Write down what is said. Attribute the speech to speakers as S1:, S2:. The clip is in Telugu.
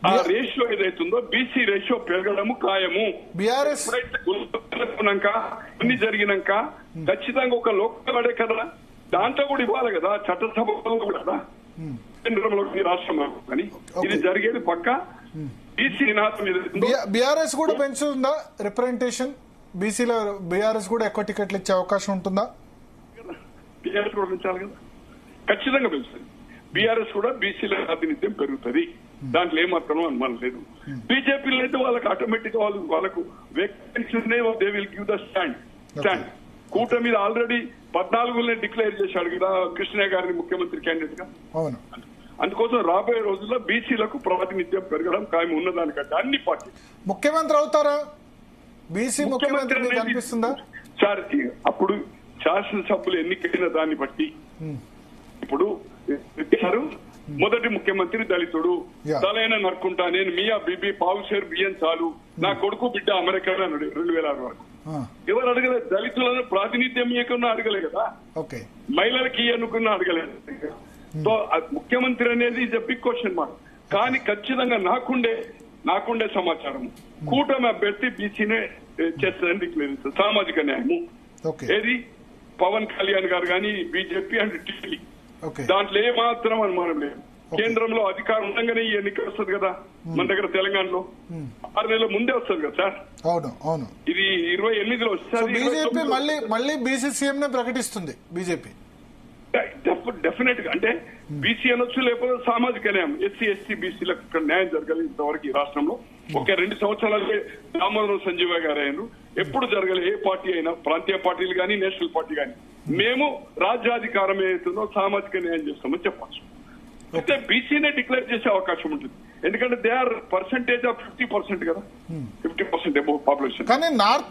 S1: ఆ రేషియో ఏదైతుందో బీసీ రేషియో పెరగడము ఖాయము.
S2: బీఆర్ఎస్
S1: అన్ని జరిగినాక ఖచ్చితంగా ఒక లోకడే కదా, దాంట్లో కూడా ఇవ్వాలి కదా, చట్టసభలో కూడా కేంద్రంలో రాష్ట్రంలో కానీ ఇది జరిగేది పక్క. బీసీ
S2: బీఆర్ఎస్ కూడా పెంచుతుందా రిప్రజెంటేషన్? బీసీలో బీఆర్ఎస్ కూడా ఎక్కువ టికెట్లు ఇచ్చే అవకాశం ఉంటుందా?
S1: బీఆర్ఎస్ కూడా పెంచాలి కదా, ఖచ్చితంగా పెంచుతుంది. బీఆర్ఎస్ కూడా బీసీల ప్రాతినిధ్యం పెరుగుతుంది, దాంట్లో ఏమాత్రం అనుమానం లేదు. బీజేపీలో అయితే వాళ్ళకి ఆటోమేటిక్ వాళ్ళకు vacancy they will give the stand. కూటమి మీద ఆల్రెడీ 14 డిక్లేర్ చేశాడు కదా కృష్ణయ్య గారిని ముఖ్యమంత్రి క్యాండిడేట్ గా.
S2: అవును,
S1: అందుకోసం రాబోయే రోజుల్లో బీసీలకు ప్రాతినిధ్యం పెరగడం ఖాయం ఉన్నదానికంటే అన్ని పార్టీ.
S2: ముఖ్యమంత్రి అవుతారా బీసీ ముఖ్యమంత్రి అనిపిస్తుందా
S1: సార్? అప్పుడు శాసనసభ్యులు ఎన్నికైన దాన్ని బట్టి ఇప్పుడు మొదటి ముఖ్యమంత్రి దళితుడు, తలైన నరుకుంటా, నేను మియా బీబీ పావుషేర్ బియ్యం చాలు, నా కొడుకు బిడ్డ అమెరికాలో 2006 వరకు ఎవరు అడగలేదు. దళితులను ప్రాతినిధ్యం ఇవ్వకుండా అడగలే కదా, మహిళలకి అనుకున్నా అడగలేదు. సో ముఖ్యమంత్రి అనేది is a big question mark. కానీ ఖచ్చితంగా నాకుండే సమాచారం కూటమి అభ్యర్థి బీసీనే చేస్తుందని డిక్లేర్ చేస్తారు. సామాజిక న్యాయము ఏది పవన్ కళ్యాణ్ గారు కానీ బీజేపీ అండ్ ఢిల్లీ, దాంట్లో ఏమాత్రం అనుమానం లేదు. కేంద్రంలో అధికారం ఉండగానే ఈ ఎన్నిక వస్తుంది కదా, మన దగ్గర తెలంగాణలో 6 నెలల ముందే వస్తుంది కదా సార్.
S2: అవును,
S1: ఇది 28లో వస్తుంది.
S2: బీజేపీ మళ్ళీ బీసీ సీఎం నే ప్రకటిస్తుంది. బీజేపీ
S1: డెఫినెట్ గా అంటే బీసీ అనొచ్చు, లేకపోతే సామాజిక న్యాయం ఎస్సీ ఎస్టీ బీసీలకు ఇక్కడ న్యాయం జరగాలి. ఇంతవరకు ఈ రాష్ట్రంలో ఒక 2 సంవత్సరాలకే దామోదరం సంజీవ గారు అయ్యారు. ఎప్పుడు జరగలే ఏ పార్టీ అయినా, ప్రాంతీయ పార్టీలు కానీ నేషనల్ పార్టీ కానీ. మేము రాజ్యాధికారం ఏదైతుందో సామాజిక న్యాయం చేస్తామని చెప్పచ్చు. అయితే బీసీనే డిక్లేర్ చేసే అవకాశం ఉంటుంది, ఎందుకంటే దే ఆర్ పర్సెంటేజ్ ఆఫ్ 50% కదా, 50% అబౌవ్ పాపులేషన్.
S2: కానీ నార్త్